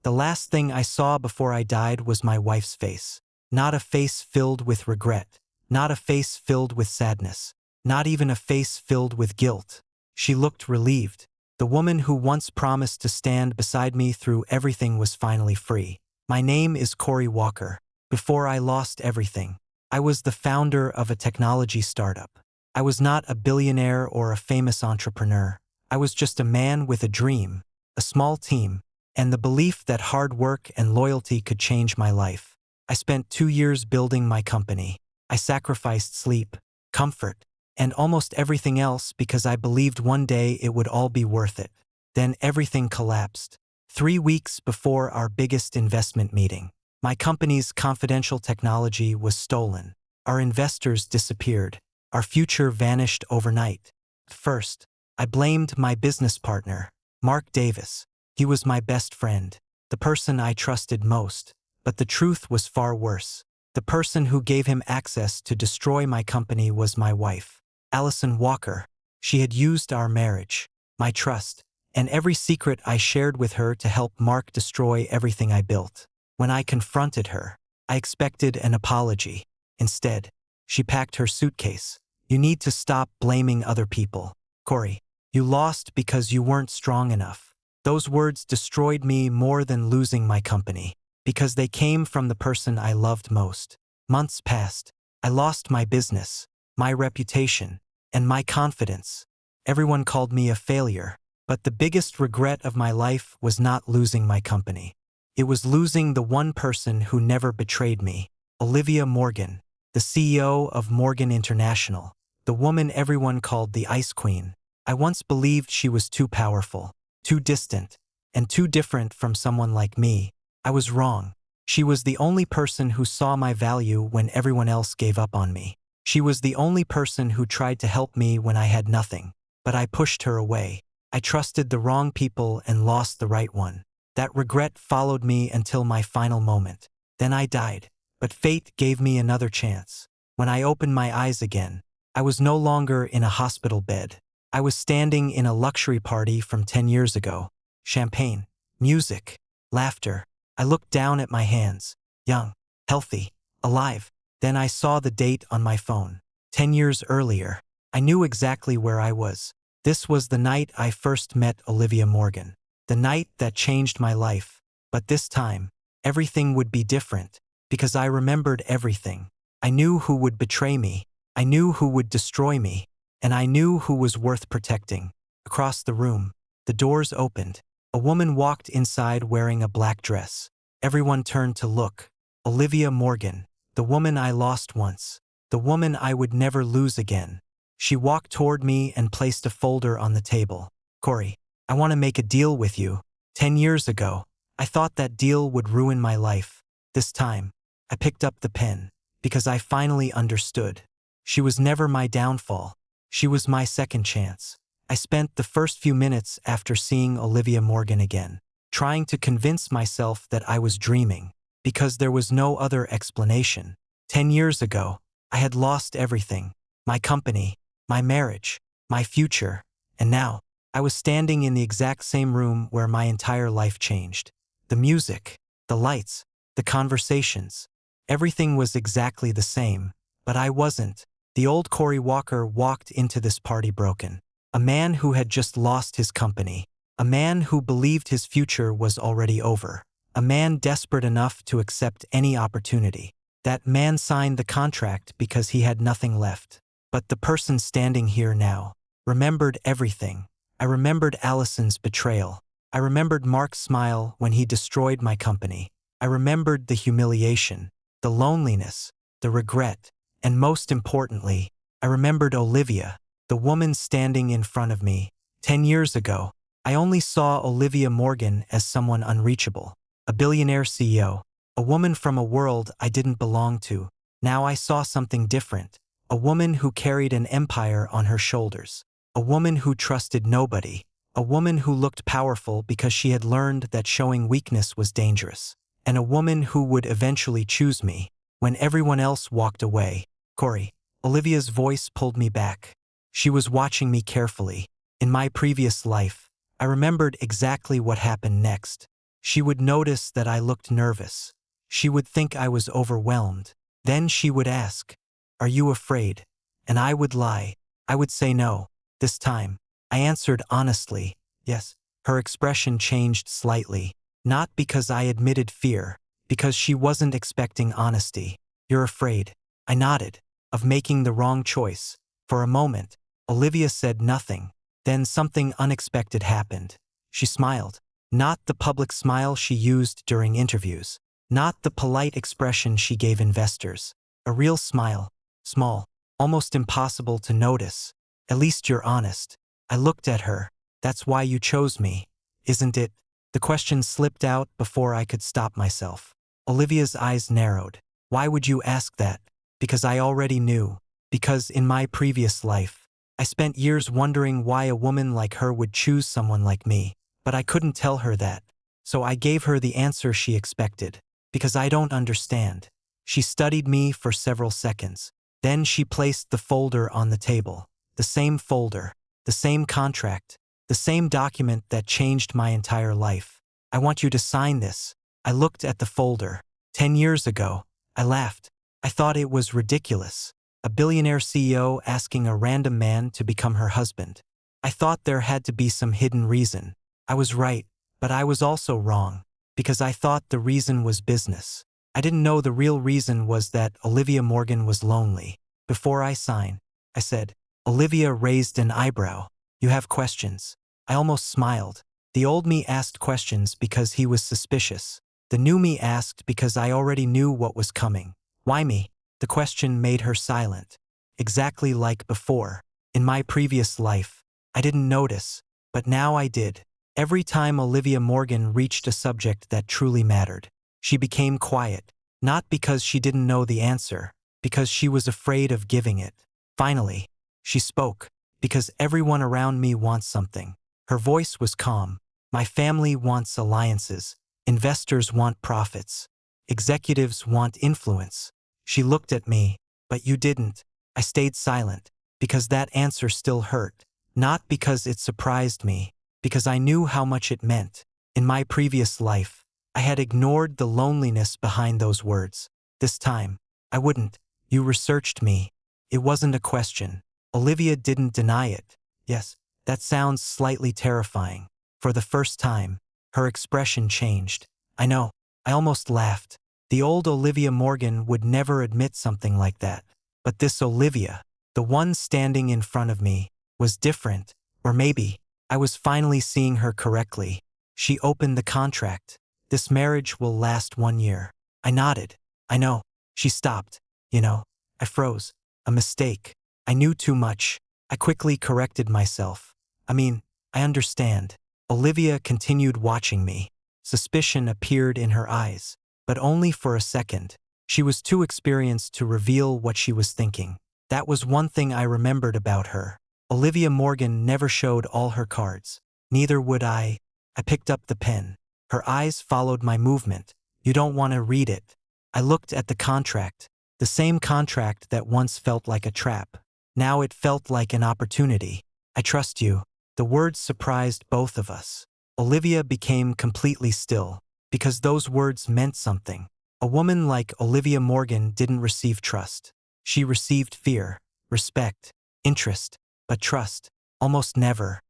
The last thing I saw before I died was my wife's face. Not a face filled with regret. Not a face filled with sadness. Not even a face filled with guilt. She looked relieved. The woman who once promised to stand beside me through everything was finally free. My name is Corey Walker. Before I lost everything, I was the founder of a technology startup. I was not a billionaire or a famous entrepreneur. I was just a man with a dream, a small team, and the belief that hard work and loyalty could change my life. I spent 2 years building my company. I sacrificed sleep, comfort, and almost everything else because I believed one day it would all be worth it. Then everything collapsed. 3 weeks before our biggest investment meeting, my company's confidential technology was stolen. Our investors disappeared. Our future vanished overnight. First, I blamed my business partner, Mark Davis. He was my best friend, the person I trusted most. But the truth was far worse. The person who gave him access to destroy my company was my wife, Allison Walker. She had used our marriage, my trust, and every secret I shared with her to help Mark destroy everything I built. When I confronted her, I expected an apology. Instead, she packed her suitcase. You need to stop blaming other people. Corey, you lost because you weren't strong enough. Those words destroyed me more than losing my company, because they came from the person I loved most. Months passed. I lost my business, my reputation, and my confidence. Everyone called me a failure, but the biggest regret of my life was not losing my company. It was losing the one person who never betrayed me, Olivia Morgan, the CEO of Morgan International, the woman everyone called the Ice Queen. I once believed she was too powerful, too distant, and too different from someone like me. I was wrong. She was the only person who saw my value when everyone else gave up on me. She was the only person who tried to help me when I had nothing. But I pushed her away. I trusted the wrong people and lost the right one. That regret followed me until my final moment. Then I died. But fate gave me another chance. When I opened my eyes again, I was no longer in a hospital bed. I was standing in a luxury party from 10 years ago. Champagne, music, laughter. I looked down at my hands, young, healthy, alive. Then I saw the date on my phone. 10 years earlier. I knew exactly where I was. This was the night I first met Olivia Morgan. The night that changed my life. But this time, everything would be different. Because I remembered everything. I knew who would betray me. I knew who would destroy me. And I knew who was worth protecting. Across the room, the doors opened. A woman walked inside wearing a black dress. Everyone turned to look. Olivia Morgan, the woman I lost once. The woman I would never lose again. She walked toward me and placed a folder on the table. Corey, I want to make a deal with you. 10 years ago, I thought that deal would ruin my life. This time, I picked up the pen, because I finally understood. She was never my downfall. She was my second chance. I spent the first few minutes after seeing Olivia Morgan again, trying to convince myself that I was dreaming, because there was no other explanation. 10 years ago, I had lost everything. My company, my marriage, my future, and now, I was standing in the exact same room where my entire life changed. The music, the lights, the conversations, everything was exactly the same, but I wasn't. The old Corey Walker walked into this party broken. A man who had just lost his company. A man who believed his future was already over. A man desperate enough to accept any opportunity. That man signed the contract because he had nothing left. But the person standing here now remembered everything. I remembered Allison's betrayal. I remembered Mark's smile when he destroyed my company. I remembered the humiliation, the loneliness, the regret, and most importantly, I remembered Olivia, the woman standing in front of me. 10 years ago, I only saw Olivia Morgan as someone unreachable, a billionaire CEO, a woman from a world I didn't belong to. Now I saw something different, a woman who carried an empire on her shoulders, a woman who trusted nobody, a woman who looked powerful because she had learned that showing weakness was dangerous, and a woman who would eventually choose me when everyone else walked away. Corey, Olivia's voice pulled me back. She was watching me carefully. In my previous life, I remembered exactly what happened next. She would notice that I looked nervous. She would think I was overwhelmed. Then she would ask, "Are you afraid?" And I would lie. I would say no. This time, I answered honestly, yes. Her expression changed slightly. Not because I admitted fear, because she wasn't expecting honesty. "You're afraid." I nodded. "Of making the wrong choice." For a moment, Olivia said nothing. Then something unexpected happened. She smiled. Not the public smile she used during interviews. Not the polite expression she gave investors. A real smile. Small. Almost impossible to notice. "At least you're honest." I looked at her. "That's why you chose me, isn't it?" The question slipped out before I could stop myself. Olivia's eyes narrowed. "Why would you ask that?" "Because I already knew. Because in my previous life, I spent years wondering why a woman like her would choose someone like me. But I couldn't tell her that. So I gave her the answer she expected. Because I don't understand." She studied me for several seconds. Then she placed the folder on the table. The same folder. The same contract. The same document that changed my entire life. "I want you to sign this." I looked at the folder. 10 years ago. I laughed. I thought it was ridiculous. A billionaire CEO asking a random man to become her husband. I thought there had to be some hidden reason. I was right, but I was also wrong. Because I thought the reason was business. I didn't know the real reason was that Olivia Morgan was lonely. "Before I sign," I said. Olivia raised an eyebrow. "You have questions?" I almost smiled. The old me asked questions because he was suspicious. The new me asked because I already knew what was coming. "Why me?" The question made her silent. Exactly like before. In my previous life, I didn't notice, but now I did. Every time Olivia Morgan reached a subject that truly mattered, she became quiet. Not because she didn't know the answer, because she was afraid of giving it. Finally, she spoke. "Because everyone around me wants something." Her voice was calm. "My family wants alliances. Investors want profits. Executives want influence." She looked at me. "But you didn't." I stayed silent. Because that answer still hurt. Not because it surprised me. Because I knew how much it meant. In my previous life, I had ignored the loneliness behind those words. This time, I wouldn't. "You researched me." It wasn't a question. Olivia didn't deny it. Yes, that sounds slightly terrifying. For the first time, her expression changed. "I know." I almost laughed. The old Olivia Morgan would never admit something like that. But this Olivia, the one standing in front of me, was different. Or maybe, I was finally seeing her correctly. She opened the contract. "This marriage will last 1 year." I nodded. "I know." She stopped. "You know." I froze. "A mistake." I knew too much. I quickly corrected myself. I understand." Olivia continued watching me. Suspicion appeared in her eyes. But only for a second. She was too experienced to reveal what she was thinking. That was one thing I remembered about her. Olivia Morgan never showed all her cards. Neither would I. I picked up the pen. Her eyes followed my movement. "You don't want to read it." I looked at the contract. The same contract that once felt like a trap. Now it felt like an opportunity. "I trust you." The words surprised both of us. Olivia became completely still. Because those words meant something. A woman like Olivia Morgan didn't receive trust. She received fear, respect, interest, but trust, almost never.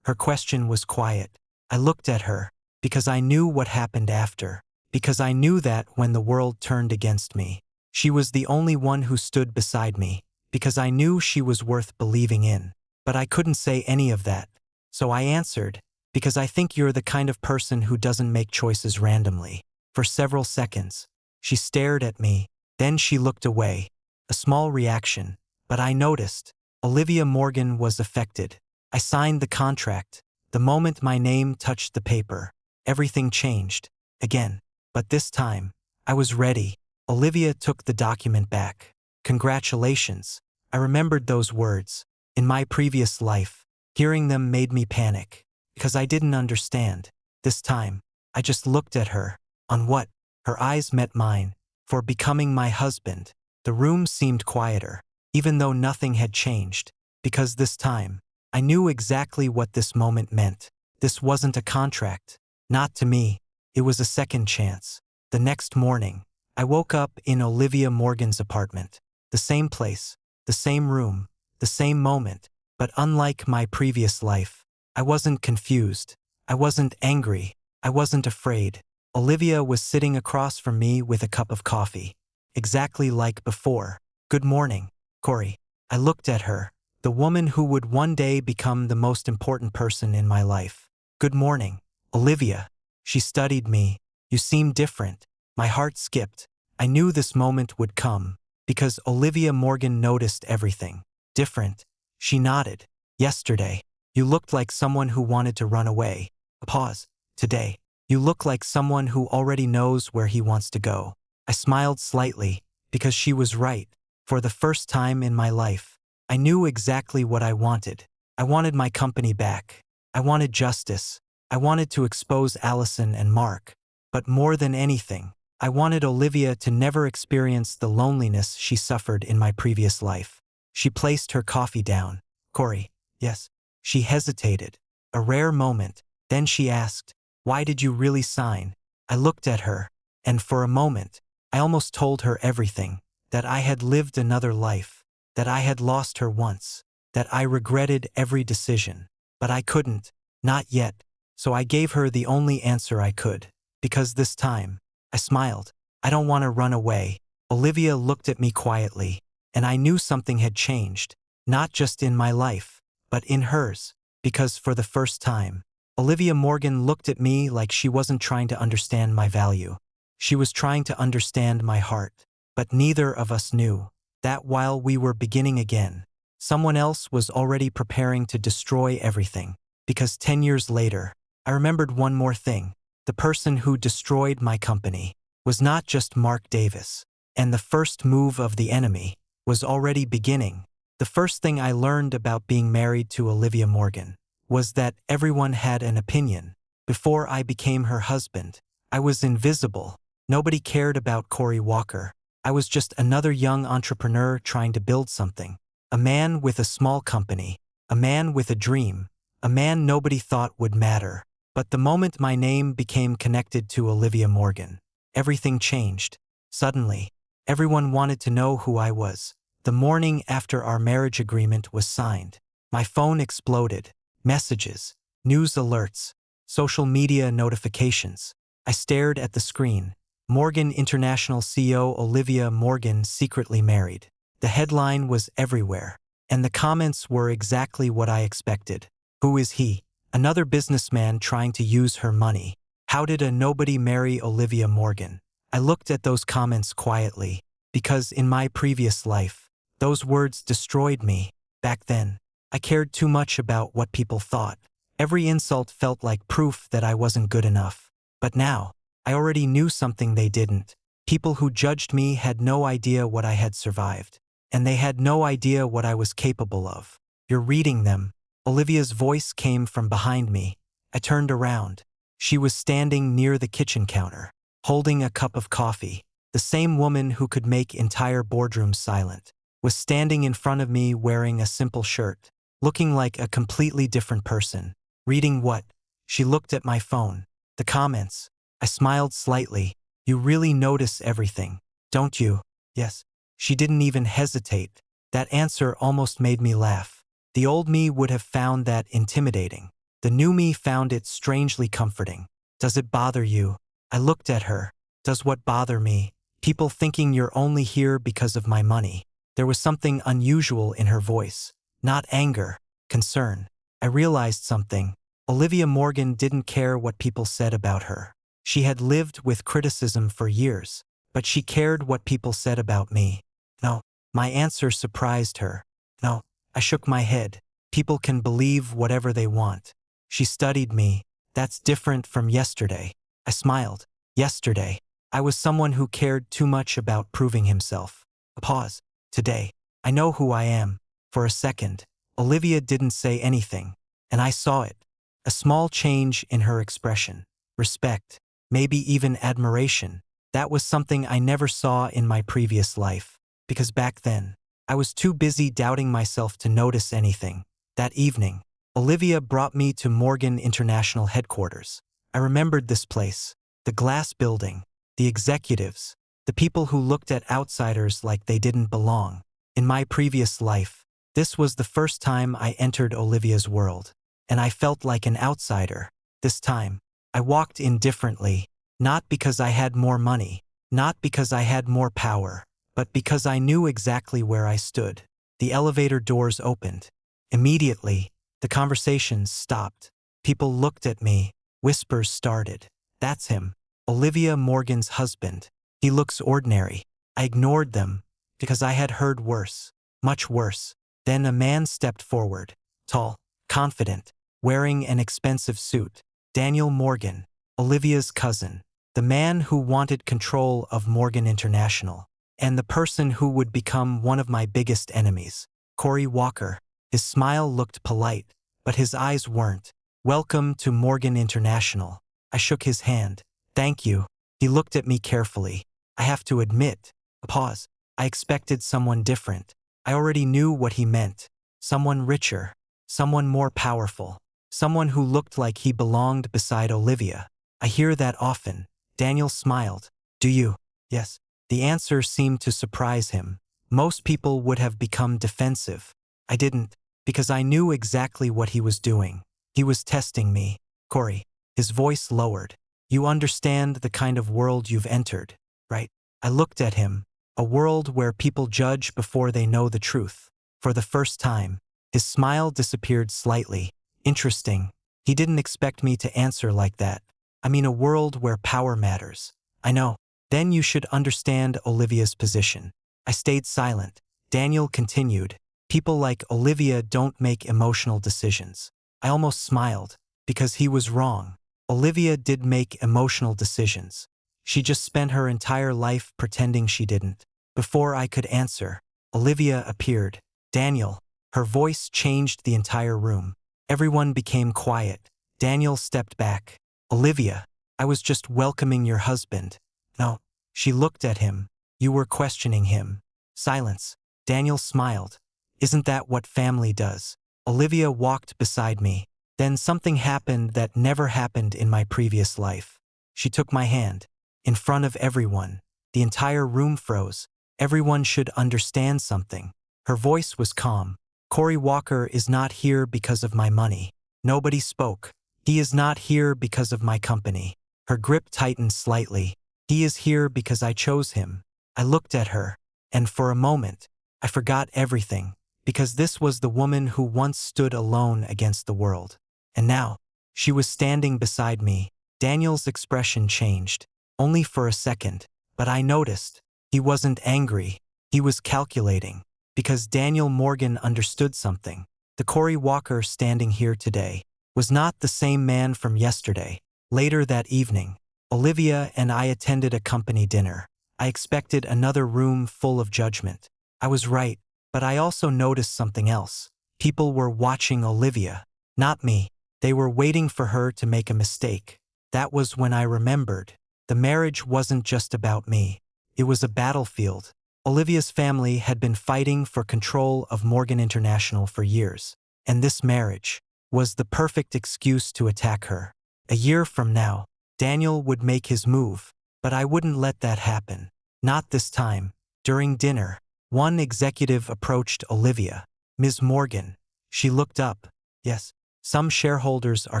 Her question was quiet. I looked at her, because I knew what happened after. Because I knew that when the world turned against me, she was the only one who stood beside me. Because I knew she was worth believing in. But I couldn't say any of that. So I answered, "Because I think you're the kind of person who doesn't make choices randomly." For several seconds, she stared at me. Then she looked away. A small reaction. But I noticed. Olivia Morgan was affected. I signed the contract. The moment my name touched the paper, everything changed. Again. But this time, I was ready. Olivia took the document back. "Congratulations." I remembered those words. In my previous life, hearing them made me panic. Because I didn't understand. This time, I just looked at her. "On what?" Her eyes met mine. "For becoming my husband." The room seemed quieter, even though nothing had changed. Because this time, I knew exactly what this moment meant. This wasn't a contract. Not to me. it was a second chance. The next morning, I woke up in Olivia Morgan's apartment. The same place, the same room, the same moment, but unlike my previous life, I wasn't confused. I wasn't angry. I wasn't afraid. Olivia was sitting across from me with a cup of coffee. Exactly like before. "Good morning, Corey." I looked at her, the woman who would one day become the most important person in my life. "Good morning, Olivia." She studied me. "You seem different." My heart skipped. I knew this moment would come, because Olivia Morgan noticed everything. "Different?" She nodded. "Yesterday, you looked like someone who wanted to run away." A pause. "Today, you look like someone who already knows where he wants to go." I smiled slightly, because she was right. For the first time in my life, I knew exactly what I wanted. I wanted my company back. I wanted justice. I wanted to expose Allison and Mark. But more than anything, I wanted Olivia to never experience the loneliness she suffered in my previous life. She placed her coffee down. "Corey." "Yes." She hesitated. A rare moment. Then she asked, "Why did you really sign?" I looked at her, and for a moment, I almost told her everything. That I had lived another life. That I had lost her once. That I regretted every decision. But I couldn't. Not yet. So I gave her the only answer I could. Because this time, I smiled. "I don't want to run away." Olivia looked at me quietly, and I knew something had changed. Not just in my life, but in hers. Because for the first time, Olivia Morgan looked at me like she wasn't trying to understand my value. She was trying to understand my heart. But neither of us knew that while we were beginning again, someone else was already preparing to destroy everything. Because 10 years later, I remembered one more thing. The person who destroyed my company was not just Mark Davis. And the first move of the enemy was already beginning. The first thing I learned about being married to Olivia Morgan was that everyone had an opinion. Before I became her husband, I was invisible. Nobody cared about Corey Walker. I was just another young entrepreneur trying to build something. A man with a small company. A man with a dream. A man nobody thought would matter. But the moment my name became connected to Olivia Morgan, everything changed. Suddenly, everyone wanted to know who I was. The morning after our marriage agreement was signed, my phone exploded. Messages, news alerts, social media notifications. I stared at the screen. Morgan International CEO Olivia Morgan secretly married. The headline was everywhere, and the comments were exactly what I expected. Who is he? Another businessman trying to use her money. How did a nobody marry Olivia Morgan? I looked at those comments quietly, because in my previous life, those words destroyed me. Back then, I cared too much about what people thought. Every insult felt like proof that I wasn't good enough. But now, I already knew something they didn't. People who judged me had no idea what I had survived. And they had no idea what I was capable of. "You're reading them." Olivia's voice came from behind me. I turned around. She was standing near the kitchen counter, holding a cup of coffee. The same woman who could make entire boardrooms silent was standing in front of me wearing a simple shirt, looking like a completely different person. "Reading what?" She looked at my phone. "The comments." I smiled slightly. "You really notice everything, don't you?" "Yes." She didn't even hesitate. That answer almost made me laugh. The old me would have found that intimidating. The new me found it strangely comforting. "Does it bother you?" I looked at her. "Does what bother me?" "People thinking you're only here because of my money." There was something unusual in her voice. Not anger, concern. I realized something. Olivia Morgan didn't care what people said about her. She had lived with criticism for years, but she cared what people said about me. "No." My answer surprised her. "No." I shook my head. "People can believe whatever they want." She studied me. "That's different from yesterday." I smiled. "Yesterday, I was someone who cared too much about proving himself." A pause. "Today, I know who I am." For a second, Olivia didn't say anything, and I saw it. A small change in her expression. Respect. Maybe even admiration. That was something I never saw in my previous life. Because back then, I was too busy doubting myself to notice anything. That evening, Olivia brought me to Morgan International headquarters. I remembered this place. the glass building, the executives, the people who looked at outsiders like they didn't belong. In my previous life, this was the first time I entered Olivia's world, and I felt like an outsider. This time, I walked in differently, not because I had more money, not because I had more power, but because I knew exactly where I stood. The elevator doors opened. Immediately, the conversations stopped. People looked at me. Whispers started. That's him, Olivia Morgan's husband. He looks ordinary. I ignored them because I had heard worse, much worse. Then a man stepped forward, tall, confident, wearing an expensive suit. Daniel Morgan, Olivia's cousin, the man who wanted control of Morgan International, and the person who would become one of my biggest enemies, Corey Walker. His smile looked polite, but his eyes weren't. Welcome to Morgan International. I shook his hand. Thank you. He looked at me carefully. I have to admit, a pause. I expected someone different. I already knew what he meant. Someone richer, someone more powerful, someone who looked like he belonged beside Olivia. I hear that often. Daniel smiled. Do you? Yes. The answer seemed to surprise him. Most people would have become defensive. I didn't, because I knew exactly what he was doing. He was testing me. Corey. His voice lowered. You understand the kind of world you've entered, right? I looked at him. A world where people judge before they know the truth. For the first time, his smile disappeared slightly. Interesting. He didn't expect me to answer like that. I mean, a world where power matters. I know. Then you should understand Olivia's position. I stayed silent. Daniel continued. People like Olivia don't make emotional decisions. I almost smiled, because he was wrong. Olivia did make emotional decisions. She just spent her entire life pretending she didn't. Before I could answer, Olivia appeared. Daniel. Her voice changed the entire room. Everyone became quiet. Daniel stepped back. Olivia, I was just welcoming your husband. No. She looked at him. You were questioning him. Silence. Daniel smiled. Isn't that what family does? Olivia walked beside me. Then something happened that never happened in my previous life. She took my hand. In front of everyone. The entire room froze. Everyone should understand something. Her voice was calm. Corey Walker is not here because of my money. Nobody spoke. He is not here because of my company. Her grip tightened slightly. He is here because I chose him. I looked at her, and for a moment, I forgot everything, because this was the woman who once stood alone against the world. And now, she was standing beside me. Daniel's expression changed. Only for a second, but I noticed. He wasn't angry. He was calculating. Because Daniel Morgan understood something. The Corey Walker standing here today was not the same man from yesterday. Later that evening, Olivia and I attended a company dinner. I expected another room full of judgment. I was right, but I also noticed something else. People were watching Olivia, not me. They were waiting for her to make a mistake. That was when I remembered. The marriage wasn't just about me. It was a battlefield. Olivia's family had been fighting for control of Morgan International for years, and this marriage was the perfect excuse to attack her. A year from now, Daniel would make his move, but I wouldn't let that happen. Not this time. During dinner, one executive approached Olivia. Ms. Morgan. She looked up. Yes, some shareholders are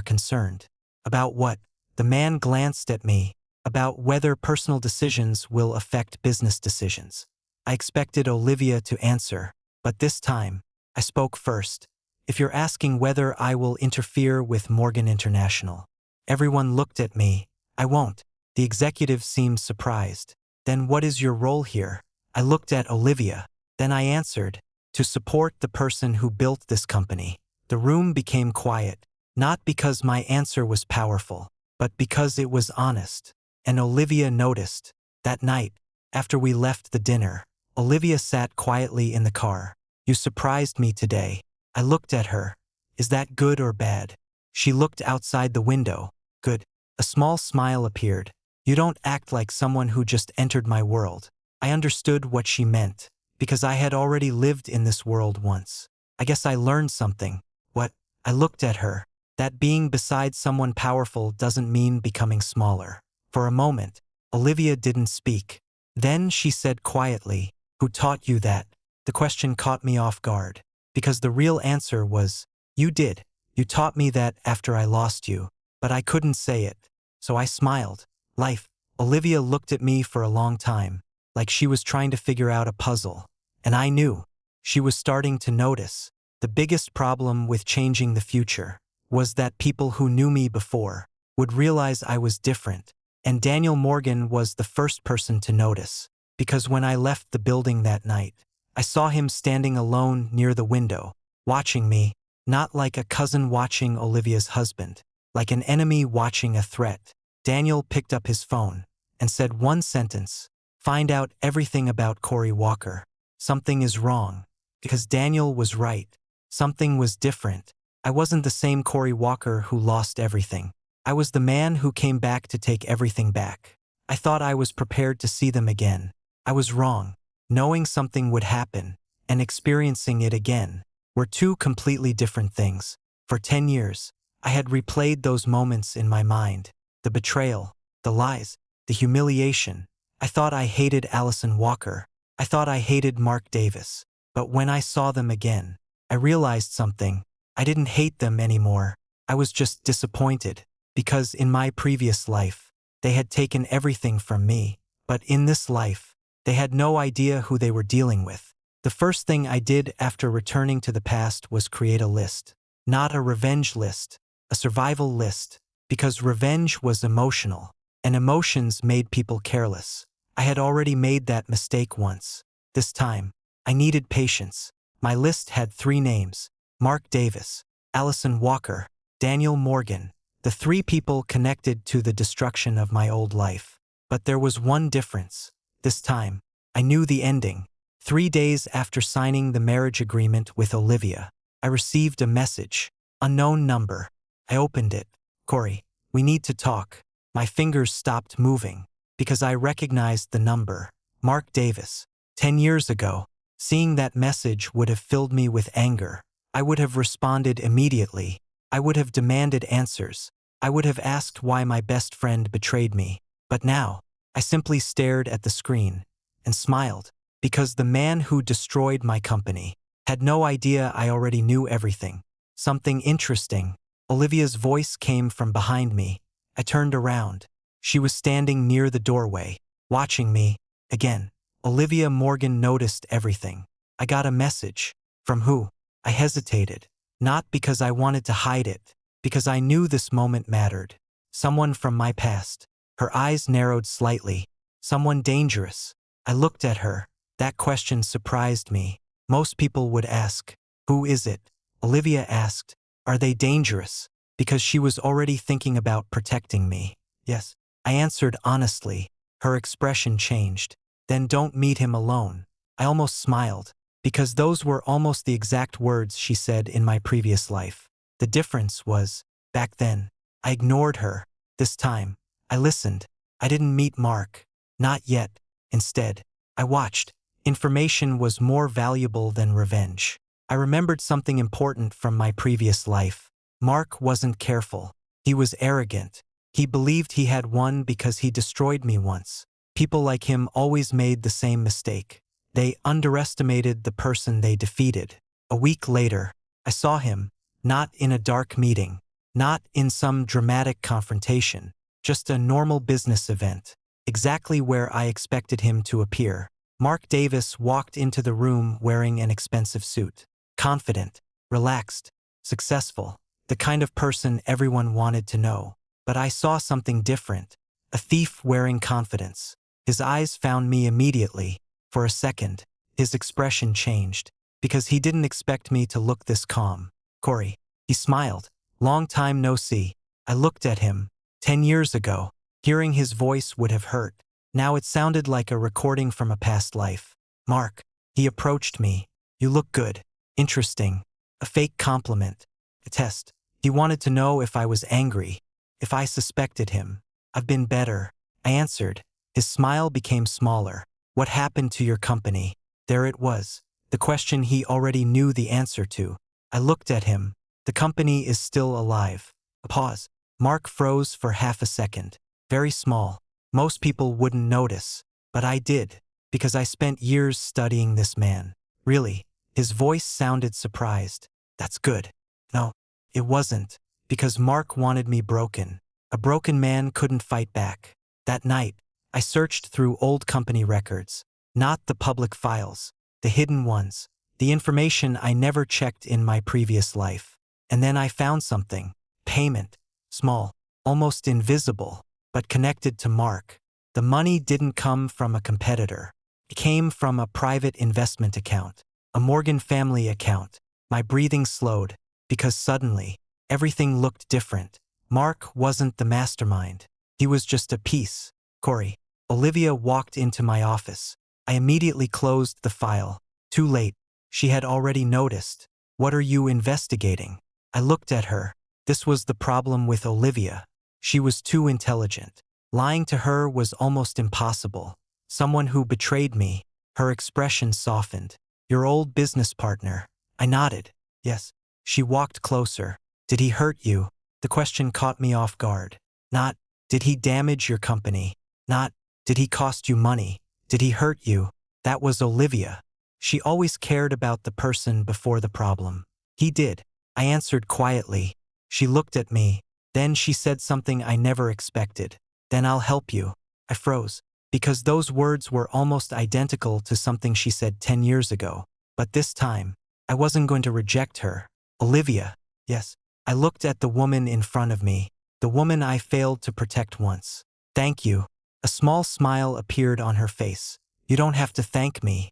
concerned. About what? The man glanced at me. About whether personal decisions will affect business decisions. I expected Olivia to answer, but this time, I spoke first. If you're asking whether I will interfere with Morgan International. Everyone looked at me. I won't. The executive seemed surprised. Then what is your role here? I looked at Olivia. Then I answered, to support the person who built this company. The room became quiet, not because my answer was powerful, but because it was honest. And Olivia noticed. That night, after we left the dinner, Olivia sat quietly in the car. You surprised me today. I looked at her. Is that good or bad? She looked outside the window. Good. A small smile appeared. You don't act like someone who just entered my world. I understood what she meant, because I had already lived in this world once. I guess I learned something. What? I looked at her. That being beside someone powerful doesn't mean becoming smaller. For a moment, Olivia didn't speak. Then she said quietly, "Who taught you that?" The question caught me off guard, because the real answer was, "You did. You taught me that after I lost you." But I couldn't say it. So I smiled. Life. Olivia looked at me for a long time, like she was trying to figure out a puzzle. And I knew. She was starting to notice. The biggest problem with changing the future was that people who knew me before would realize I was different. And Daniel Morgan was the first person to notice, because when I left the building that night, I saw him standing alone near the window, watching me, not like a cousin watching Olivia's husband, like an enemy watching a threat. Daniel picked up his phone and said one sentence, "Find out everything about Corey Walker. Something is wrong." Because Daniel was right. Something was different. I wasn't the same Corey Walker who lost everything. I was the man who came back to take everything back. I thought I was prepared to see them again. I was wrong. Knowing something would happen and experiencing it again were two completely different things. For 10 years, I had replayed those moments in my mind. The betrayal, the lies, the humiliation. I thought I hated Allison Walker. I thought I hated Mark Davis. But when I saw them again, I realized something. I didn't hate them anymore. I was just disappointed, because in my previous life, they had taken everything from me. But in this life, they had no idea who they were dealing with. The first thing I did after returning to the past was create a list. Not a revenge list, a survival list, because revenge was emotional, and emotions made people careless. I had already made that mistake once. This time, I needed patience. My list had 3 names: Mark Davis, Allison Walker, Daniel Morgan, the 3 people connected to the destruction of my old life. But there was one difference. This time, I knew the ending. 3 days after signing the marriage agreement with Olivia, I received a message. Unknown number. I opened it. "Corey, we need to talk." My fingers stopped moving, because I recognized the number. Mark Davis. 10 years ago, seeing that message would have filled me with anger. I would have responded immediately. I would have demanded answers. I would have asked why my best friend betrayed me. But now, I simply stared at the screen and smiled, because the man who destroyed my company had no idea I already knew everything. Something interesting. Olivia's voice came from behind me. I turned around. She was standing near the doorway, watching me. Again, Olivia Morgan noticed everything. "I got a message." "From who?" I hesitated. Not because I wanted to hide it, because I knew this moment mattered. "Someone from my past." Her eyes narrowed slightly. "Someone dangerous." I looked at her. That question surprised me. Most people would ask, "Who is it?" Olivia asked, "Are they dangerous?" Because she was already thinking about protecting me. "Yes." I answered honestly. Her expression changed. "Then don't meet him alone." I almost smiled, because those were almost the exact words she said in my previous life. The difference was, back then, I ignored her. This time, I listened. I didn't meet Mark. Not yet. Instead, I watched. Information was more valuable than revenge. I remembered something important from my previous life. Mark wasn't careful. He was arrogant. He believed he had won because he destroyed me once. People like him always made the same mistake. They underestimated the person they defeated. A week later, I saw him, not in a dark meeting, not in some dramatic confrontation, just a normal business event, exactly where I expected him to appear. Mark Davis walked into the room wearing an expensive suit. Confident, relaxed, successful, the kind of person everyone wanted to know. But I saw something different, a thief wearing confidence. His eyes found me immediately. For a second, his expression changed, because he didn't expect me to look this calm. "Corey." He smiled. "Long time no see." I looked at him. 10 years ago, hearing his voice would have hurt. Now it sounded like a recording from a past life. "Mark." He approached me. "You look good." Interesting. A fake compliment. A test. He wanted to know if I was angry, if I suspected him. "I've been better," I answered. His smile became smaller. "What happened to your company?" There it was, the question he already knew the answer to. I looked at him. "The company is still alive." A pause. Mark froze for half a second. Very small. Most people wouldn't notice, but I did, because I spent years studying this man. Really, his voice sounded surprised. That's good. No, it wasn't, because Mark wanted me broken. A broken man couldn't fight back. That night, I searched through old company records, not the public files, the hidden ones, the information I never checked in my previous life. And then I found something. Payment. Small, almost invisible, but connected to Mark. The money didn't come from a competitor. It came from a private investment account, a Morgan family account. My breathing slowed, because suddenly, everything looked different. Mark wasn't the mastermind. He was just a piece. Corey. Olivia walked into my office. I immediately closed the file. Too late. She had already noticed. What are you investigating? I looked at her. This was the problem with Olivia. She was too intelligent. Lying to her was almost impossible. Someone who betrayed me. Her expression softened. Your old business partner. I nodded. Yes. She walked closer. Did he hurt you? The question caught me off guard. Not, did he damage your company? Not, did he cost you money? Did he hurt you? That was Olivia. She always cared about the person before the problem. He did. I answered quietly. She looked at me. Then she said something I never expected. Then I'll help you. I froze, because those words were almost identical to something she said 10 years ago. But this time, I wasn't going to reject her. Olivia. Yes. I looked at the woman in front of me, the woman I failed to protect once. Thank you. A small smile appeared on her face. You don't have to thank me.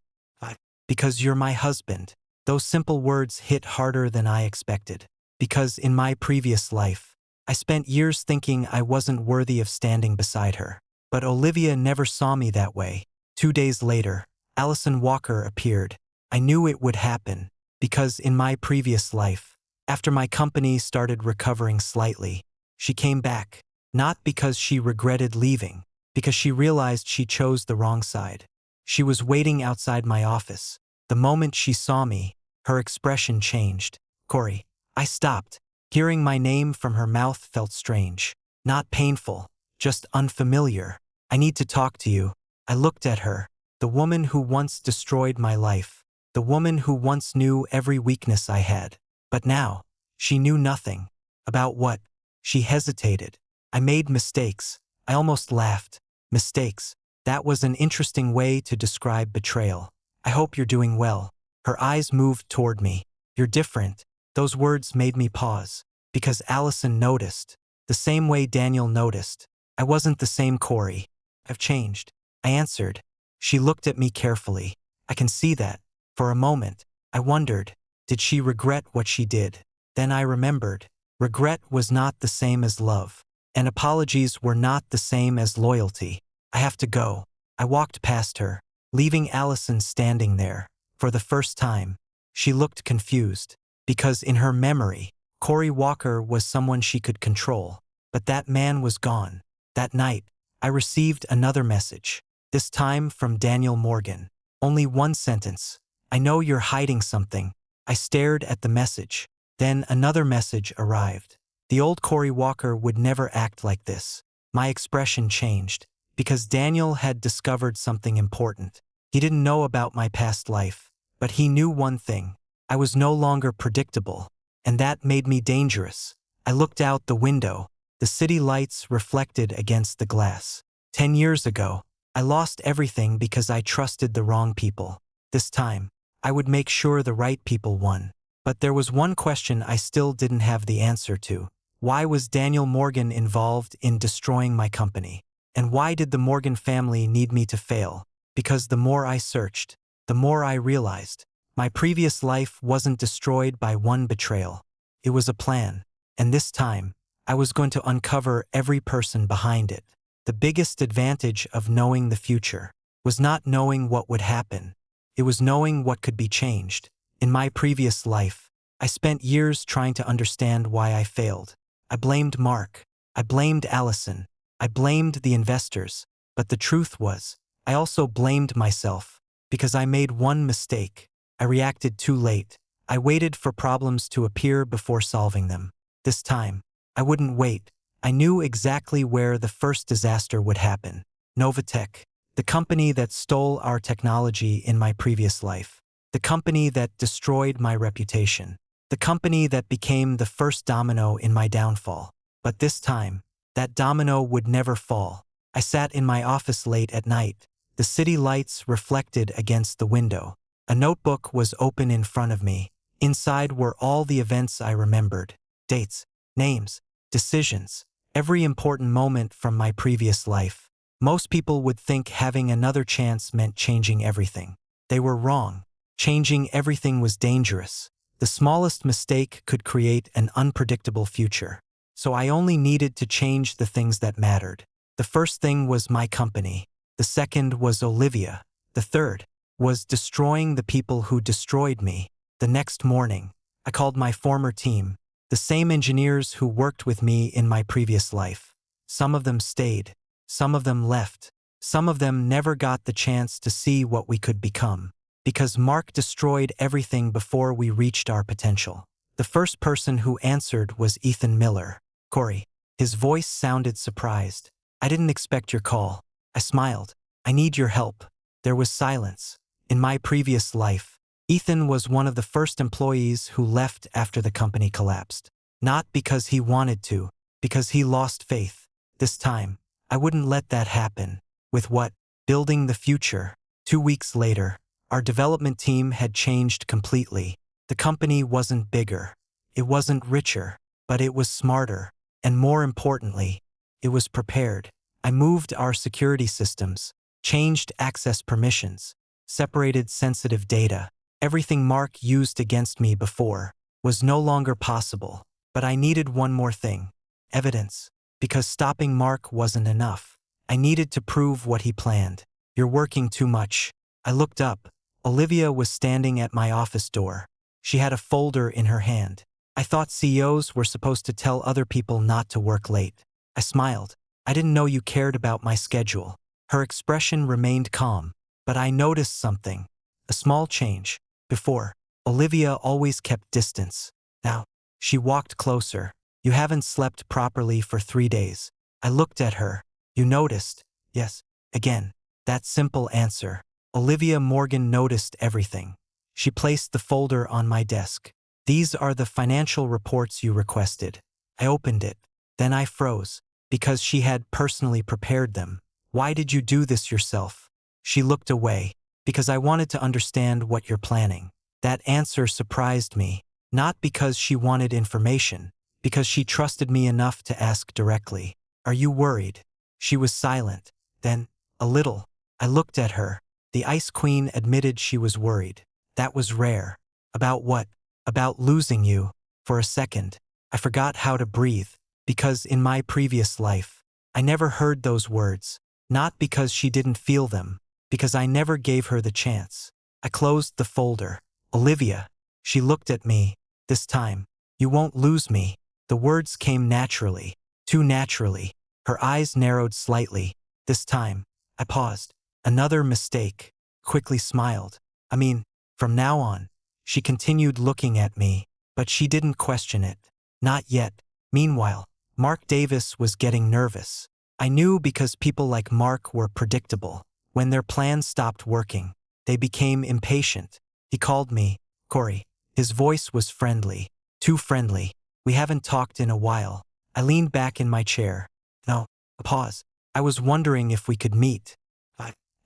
Because you're my husband. Those simple words hit harder than I expected. Because in my previous life, I spent years thinking I wasn't worthy of standing beside her. But Olivia never saw me that way. 2 days later, Allison Walker appeared. I knew it would happen. Because in my previous life, after my company started recovering slightly, she came back. Not because she regretted leaving, because she realized she chose the wrong side. She was waiting outside my office. The moment she saw me, her expression changed. Corey. I stopped. Hearing my name from her mouth felt strange. Not painful, just unfamiliar. I need to talk to you. I looked at her. The woman who once destroyed my life. The woman who once knew every weakness I had. But now, she knew nothing. About what? She hesitated. I made mistakes. I almost laughed. Mistakes. That was an interesting way to describe betrayal. I hope you're doing well. Her eyes moved toward me. You're different. Those words made me pause. Because Allison noticed. The same way Daniel noticed. I wasn't the same Corey. I've changed. I answered. She looked at me carefully. I can see that. For a moment, I wondered, did she regret what she did? Then I remembered. Regret was not the same as love. And apologies were not the same as loyalty. I have to go. I walked past her, leaving Allison standing there. For the first time, she looked confused. Because in her memory, Corey Walker was someone she could control. But that man was gone. That night, I received another message. This time from Daniel Morgan. Only one sentence. I know you're hiding something. I stared at the message. Then another message arrived. The old Corey Walker would never act like this. My expression changed. Because Daniel had discovered something important. He didn't know about my past life. But he knew one thing. I was no longer predictable. And that made me dangerous. I looked out the window. The city lights reflected against the glass. 10 years ago, I lost everything because I trusted the wrong people. This time, I would make sure the right people won. But there was one question I still didn't have the answer to. Why was Daniel Morgan involved in destroying my company? And why did the Morgan family need me to fail? Because the more I searched, the more I realized. My previous life wasn't destroyed by one betrayal. It was a plan. And this time, I was going to uncover every person behind it. The biggest advantage of knowing the future was not knowing what would happen. It was knowing what could be changed. In my previous life, I spent years trying to understand why I failed. I blamed Mark. I blamed Allison. I blamed the investors. But the truth was, I also blamed myself. Because I made one mistake. I reacted too late. I waited for problems to appear before solving them. This time, I wouldn't wait. I knew exactly where the first disaster would happen. Novatech, the company that stole our technology in my previous life. The company that destroyed my reputation. The company that became the first domino in my downfall. But this time, that domino would never fall. I sat in my office late at night. The city lights reflected against the window. A notebook was open in front of me. Inside were all the events I remembered. Dates, names, decisions, every important moment from my previous life. Most people would think having another chance meant changing everything. They were wrong. Changing everything was dangerous. The smallest mistake could create an unpredictable future. So I only needed to change the things that mattered. The first thing was my company. The second was Olivia. The third was destroying the people who destroyed me. The next morning, I called my former team, the same engineers who worked with me in my previous life. Some of them stayed. Some of them left. Some of them never got the chance to see what we could become. Because Mark destroyed everything before we reached our potential. The first person who answered was Ethan Miller. Corey. His voice sounded surprised. I didn't expect your call. I smiled. I need your help. There was silence. In my previous life, Ethan was one of the first employees who left after the company collapsed. Not because he wanted to, because he lost faith. This time, I wouldn't let that happen. With what? Building the future. 2 weeks later, our development team had changed completely. The company wasn't bigger. It wasn't richer, but it was smarter. And more importantly, it was prepared. I moved our security systems, changed access permissions, separated sensitive data. Everything Mark used against me before was no longer possible. But I needed one more thing. Evidence. Because stopping Mark wasn't enough. I needed to prove what he planned. You're working too much. I looked up. Olivia was standing at my office door. She had a folder in her hand. I thought CEOs were supposed to tell other people not to work late. I smiled. I didn't know you cared about my schedule. Her expression remained calm. But I noticed something. A small change. Before, Olivia always kept distance. Now, she walked closer. You haven't slept properly for 3 days. I looked at her. You noticed? Yes. Again, that simple answer. Olivia Morgan noticed everything. She placed the folder on my desk. These are the financial reports you requested. I opened it. Then I froze. Because she had personally prepared them. Why did you do this yourself? She looked away. Because I wanted to understand what you're planning. That answer surprised me. Not because she wanted information. Because she trusted me enough to ask directly. Are you worried? She was silent. Then, a little. I looked at her. The Ice Queen admitted she was worried. That was rare. About what? About losing you. For a second, I forgot how to breathe. Because in my previous life, I never heard those words. Not because she didn't feel them. Because I never gave her the chance. I closed the folder. Olivia. She looked at me. This time, you won't lose me. The words came naturally. Too naturally. Her eyes narrowed slightly. This time, I paused. Another mistake. Quickly smiled. I mean, from now on. She continued looking at me, but she didn't question it. Not yet. Meanwhile, Mark Davis was getting nervous. I knew because people like Mark were predictable. When their plans stopped working, they became impatient. He called me, Corey. His voice was friendly. Too friendly. We haven't talked in a while. I leaned back in my chair. No. A pause. I was wondering if we could meet.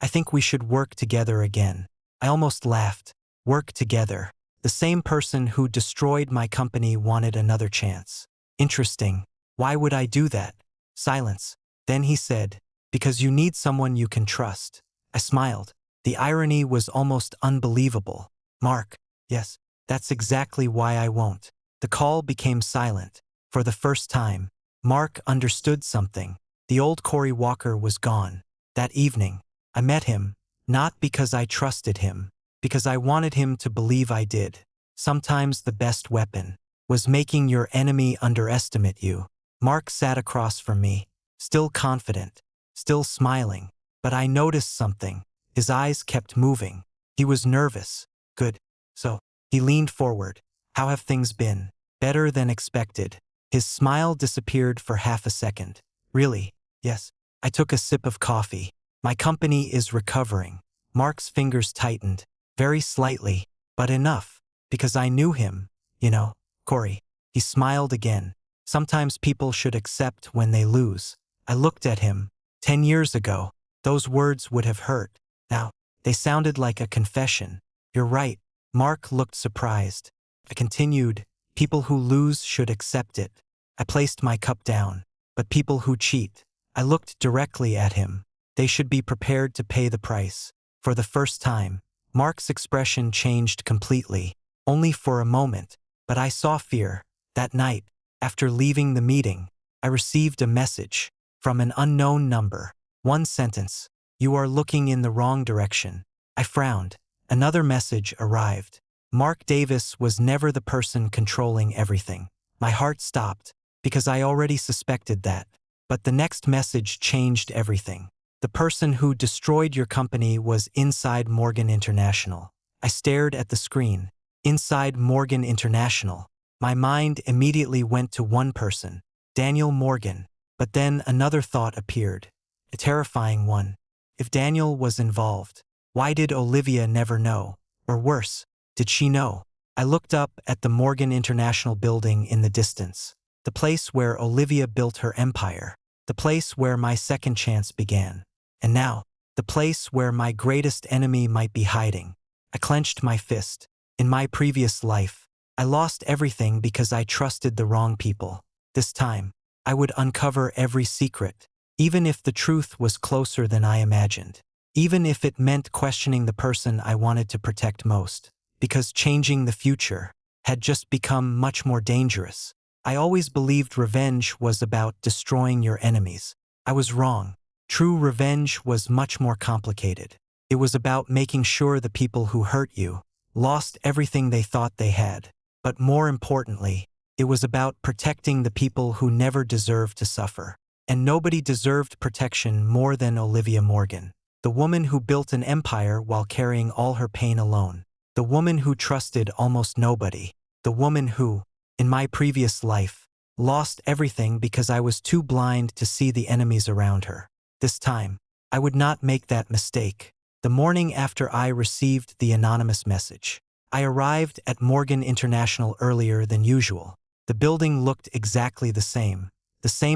I think we should work together again. I almost laughed. Work together. The same person who destroyed my company wanted another chance. Interesting. Why would I do that? Silence. Then he said, because you need someone you can trust. I smiled. The irony was almost unbelievable. Mark. Yes, that's exactly why I won't. The call became silent. For the first time, Mark understood something. The old Corey Walker was gone. That evening, I met him, not because I trusted him, because I wanted him to believe I did. Sometimes the best weapon was making your enemy underestimate you. Mark sat across from me, still confident, still smiling. But I noticed something. His eyes kept moving. He was nervous. Good. So, he leaned forward. How have things been? Better than expected. His smile disappeared for half a second. Really? Yes. I took a sip of coffee. My company is recovering. Mark's fingers tightened, very slightly, but enough, because I knew him, you know, Corey. He smiled again. Sometimes people should accept when they lose. I looked at him. 10 years ago, those words would have hurt. Now, they sounded like a confession. You're right. Mark looked surprised. I continued, people who lose should accept it. I placed my cup down. But people who cheat, I looked directly at him. They should be prepared to pay the price. For the first time, Mark's expression changed completely, only for a moment, but I saw fear. That night, after leaving the meeting, I received a message from an unknown number. One sentence, you are looking in the wrong direction. I frowned. Another message arrived. Mark Davis was never the person controlling everything. My heart stopped, because I already suspected that. But the next message changed everything. The person who destroyed your company was inside Morgan International. I stared at the screen. Inside Morgan International. My mind immediately went to one person, Daniel Morgan. But then another thought appeared, a terrifying one. If Daniel was involved, why did Olivia never know? Or worse, did she know? I looked up at the Morgan International building in the distance, the place where Olivia built her empire, the place where my second chance began. And now, the place where my greatest enemy might be hiding. I clenched my fist. In my previous life, I lost everything because I trusted the wrong people. This time, I would uncover every secret, even if the truth was closer than I imagined. Even if it meant questioning the person I wanted to protect most. Because changing the future had just become much more dangerous. I always believed revenge was about destroying your enemies. I was wrong. True revenge was much more complicated. It was about making sure the people who hurt you lost everything they thought they had. But more importantly, it was about protecting the people who never deserved to suffer. And nobody deserved protection more than Olivia Morgan. The woman who built an empire while carrying all her pain alone. The woman who trusted almost nobody. The woman who, in my previous life, lost everything because I was too blind to see the enemies around her. This time, I would not make that mistake. The morning after I received the anonymous message, I arrived at Morgan International earlier than usual. The building looked exactly the same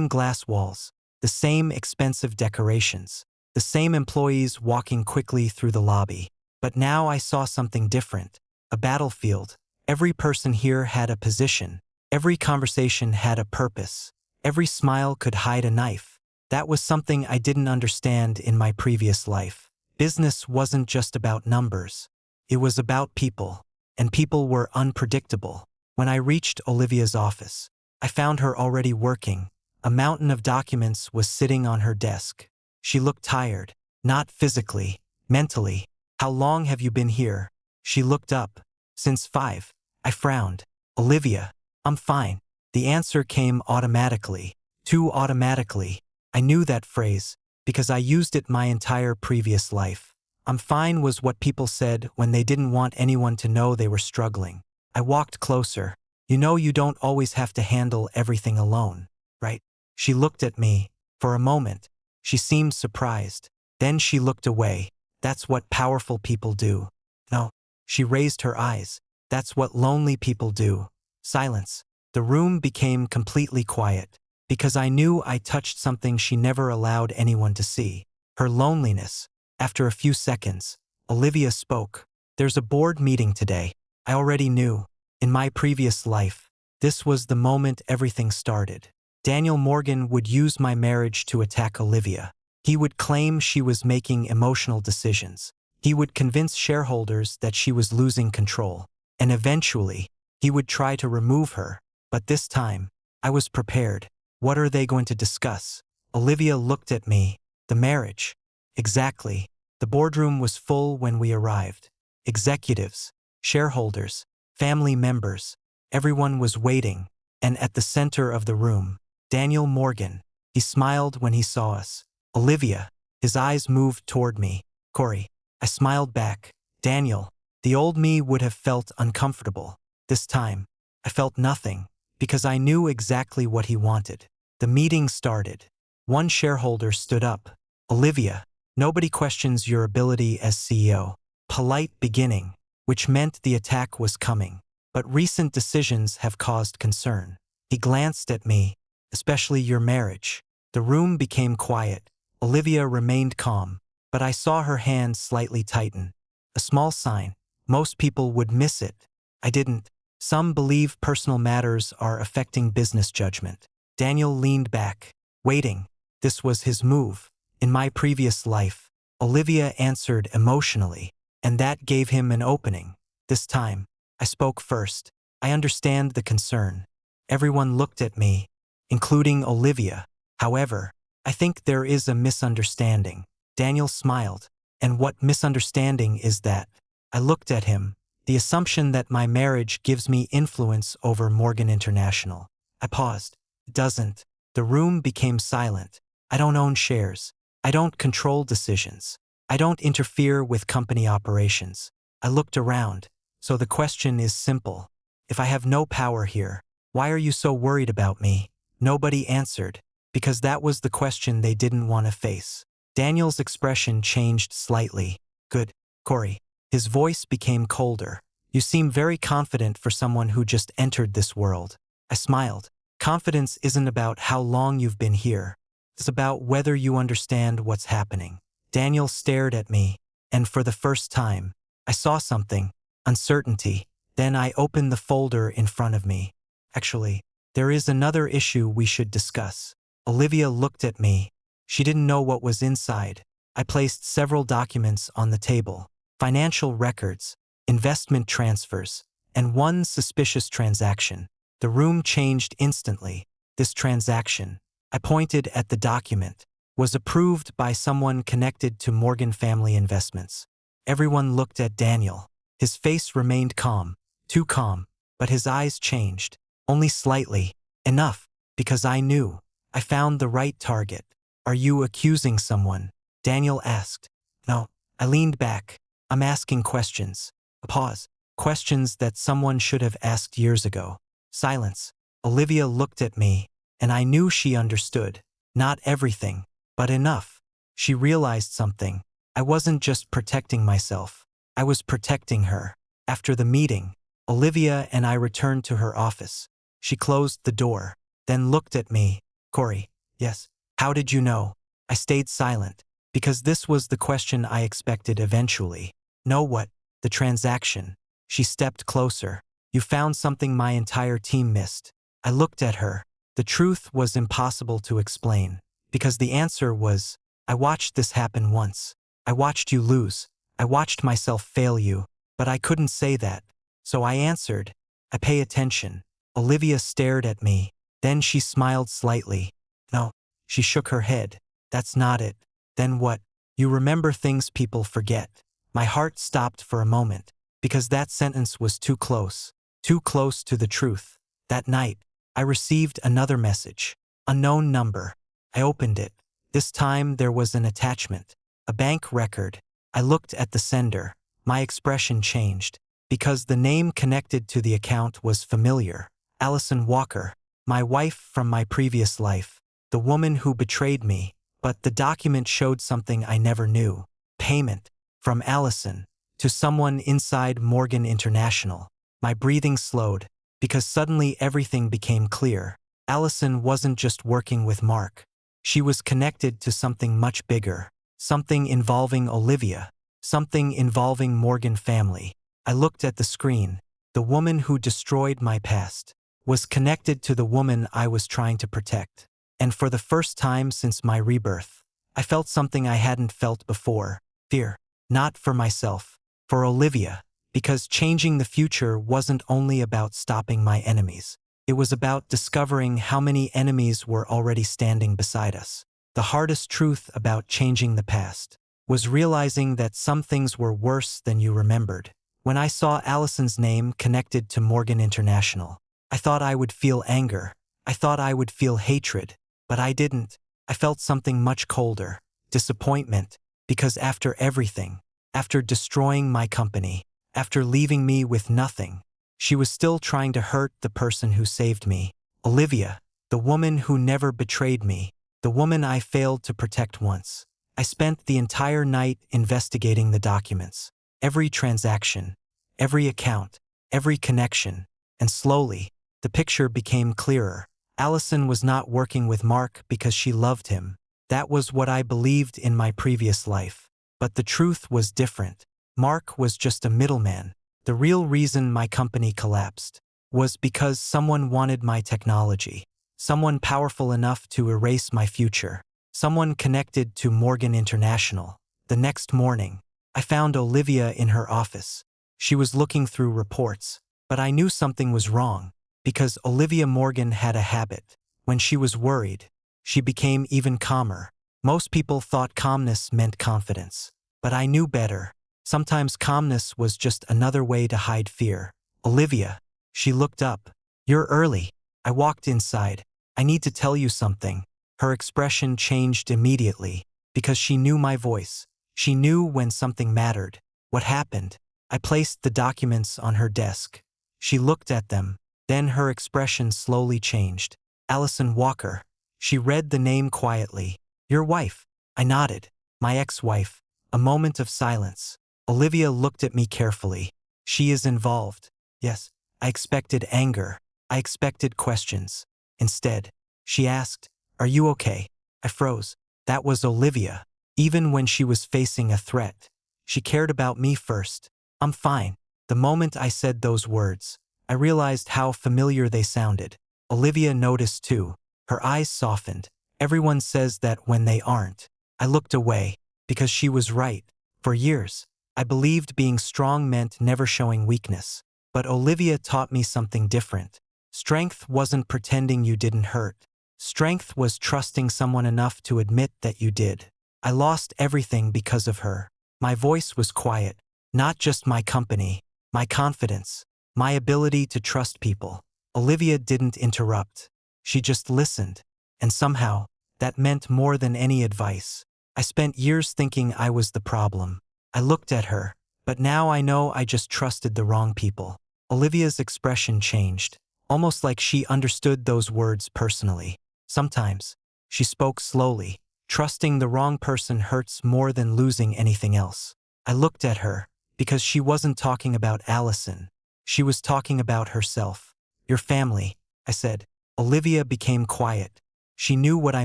glass walls, the same expensive decorations, the same employees walking quickly through the lobby. But now I saw something different, a battlefield. Every person here had a position. Every conversation had a purpose. Every smile could hide a knife. That was something I didn't understand in my previous life. Business wasn't just about numbers. It was about people. And people were unpredictable. When I reached Olivia's office, I found her already working. A mountain of documents was sitting on her desk. She looked tired, not physically, mentally. How long have you been here? She looked up. Since 5. I frowned. Olivia, I'm fine. The answer came automatically. Too automatically. I knew that phrase, because I used it my entire previous life. I'm fine was what people said when they didn't want anyone to know they were struggling. I walked closer. You know you don't always have to handle everything alone, right? She looked at me. For a moment, she seemed surprised. Then she looked away. That's what powerful people do. No. She raised her eyes. That's what lonely people do. Silence. The room became completely quiet. Because I knew I touched something she never allowed anyone to see. Her loneliness. After a few seconds, Olivia spoke. There's a board meeting today. I already knew. In my previous life, this was the moment everything started. Daniel Morgan would use my marriage to attack Olivia. He would claim she was making emotional decisions. He would convince shareholders that she was losing control. And eventually, he would try to remove her. But this time, I was prepared. What are they going to discuss? Olivia looked at me. The marriage. Exactly. The boardroom was full when we arrived. Executives, shareholders, family members. Everyone was waiting. And at the center of the room, Daniel Morgan. He smiled when he saw us. Olivia. His eyes moved toward me. Corey. I smiled back. Daniel. The old me would have felt uncomfortable. This time, I felt nothing, because I knew exactly what he wanted. The meeting started. One shareholder stood up. Olivia, Nobody questions your ability as CEO. Polite beginning, which meant the attack was coming. But recent decisions have caused concern. He glanced at me, especially your marriage. The room became quiet. Olivia remained calm, but I saw her hand slightly tighten. A small sign. Most people would miss it. I didn't. Some believe personal matters are affecting business judgment. Daniel leaned back, waiting. This was his move. In my previous life, Olivia answered emotionally, and that gave him an opening. This time, I spoke first. I understand the concern. Everyone looked at me, including Olivia. However, I think there is a misunderstanding. Daniel smiled. And what misunderstanding is that? I looked at him. The assumption that my marriage gives me influence over Morgan International. I paused. It doesn't. The room became silent. I don't own shares. I don't control decisions. I don't interfere with company operations. I looked around. So the question is simple. If I have no power here, why are you so worried about me? Nobody answered, because that was the question they didn't want to face. Daniel's expression changed slightly. Good, Corey. His voice became colder. You seem very confident for someone who just entered this world. I smiled. Confidence isn't about how long you've been here. It's about whether you understand what's happening. Daniel stared at me, and for the first time, I saw something. Uncertainty. Then I opened the folder in front of me. Actually, there is another issue we should discuss. Olivia looked at me. She didn't know what was inside. I placed several documents on the table. Financial records, investment transfers, and one suspicious transaction. The room changed instantly. This transaction, I pointed at the document, was approved by someone connected to Morgan Family Investments. Everyone looked at Daniel. His face remained calm, too calm, but his eyes changed, only slightly. Enough, because I knew. I found the right target. Are you accusing someone? Daniel asked. No. I leaned back. I'm asking questions. A pause. Questions that someone should have asked years ago. Silence. Olivia looked at me, and I knew she understood. Not everything, but enough. She realized something. I wasn't just protecting myself. I was protecting her. After the meeting, Olivia and I returned to her office. She closed the door, then looked at me. Corey. Yes. How did you know? I stayed silent, because this was the question I expected eventually. Know what? The transaction. She stepped closer. You found something my entire team missed. I looked at her. The truth was impossible to explain, because the answer was, I watched this happen once. I watched you lose. I watched myself fail you, but I couldn't say that. So I answered, I pay attention. Olivia stared at me. Then she smiled slightly. No. She shook her head. That's not it. Then what? You remember things people forget. My heart stopped for a moment, because that sentence was too close to the truth. That night, I received another message. Unknown number. I opened it. This time there was an attachment. A bank record. I looked at the sender. My expression changed, because the name connected to the account was familiar. Allison Walker, my wife from my previous life, the woman who betrayed me. But the document showed something I never knew. Payment. From Allison to someone inside Morgan International. My breathing slowed, because suddenly everything became clear. Allison wasn't just working with Mark. She was connected to something much bigger. Something involving Olivia. Something involving Morgan family. I looked at the screen. The woman who destroyed my past was connected to the woman I was trying to protect. And for the first time since my rebirth, I felt something I hadn't felt before. Fear. Not for myself. For Olivia. Because changing the future wasn't only about stopping my enemies. It was about discovering how many enemies were already standing beside us. The hardest truth about changing the past was realizing that some things were worse than you remembered. When I saw Allison's name connected to Morgan International, I thought I would feel anger. I thought I would feel hatred. But I didn't. I felt something much colder. Disappointment. Because after everything, after destroying my company, after leaving me with nothing, she was still trying to hurt the person who saved me. Olivia, the woman who never betrayed me, the woman I failed to protect once. I spent the entire night investigating the documents, every transaction, every account, every connection, and slowly, the picture became clearer. Allison was not working with Mark because she loved him. That was what I believed in my previous life. But the truth was different. Mark was just a middleman. The real reason my company collapsed was because someone wanted my technology, someone powerful enough to erase my future, someone connected to Morgan International. The next morning, I found Olivia in her office. She was looking through reports, but I knew something was wrong, because Olivia Morgan had a habit. When she was worried, she became even calmer. Most people thought calmness meant confidence, but I knew better. Sometimes calmness was just another way to hide fear. Olivia, she looked up. You're early. I walked inside. I need to tell you something. Her expression changed immediately, because she knew my voice. She knew when something mattered. What happened? I placed the documents on her desk. She looked at them. Then her expression slowly changed. Allison Walker. She read the name quietly. Your wife. I nodded. My ex-wife. A moment of silence. Olivia looked at me carefully. She is involved. Yes. I expected anger. I expected questions. Instead, she asked, are you okay? I froze. That was Olivia. Even when she was facing a threat, she cared about me first. I'm fine. The moment I said those words, I realized how familiar they sounded. Olivia noticed too. Her eyes softened. Everyone says that when they aren't. I looked away, because she was right. For years, I believed being strong meant never showing weakness. But Olivia taught me something different. Strength wasn't pretending you didn't hurt. Strength was trusting someone enough to admit that you did. I lost everything because of her. My voice was quiet. Not just my company, my confidence, my ability to trust people. Olivia didn't interrupt. She just listened. And somehow, that meant more than any advice. I spent years thinking I was the problem. I looked at her, but now I know I just trusted the wrong people. Olivia's expression changed, almost like she understood those words personally. Sometimes, she spoke slowly. Trusting the wrong person hurts more than losing anything else. I looked at her, because she wasn't talking about Allison. She was talking about herself. Your family, I said. Olivia became quiet. She knew what I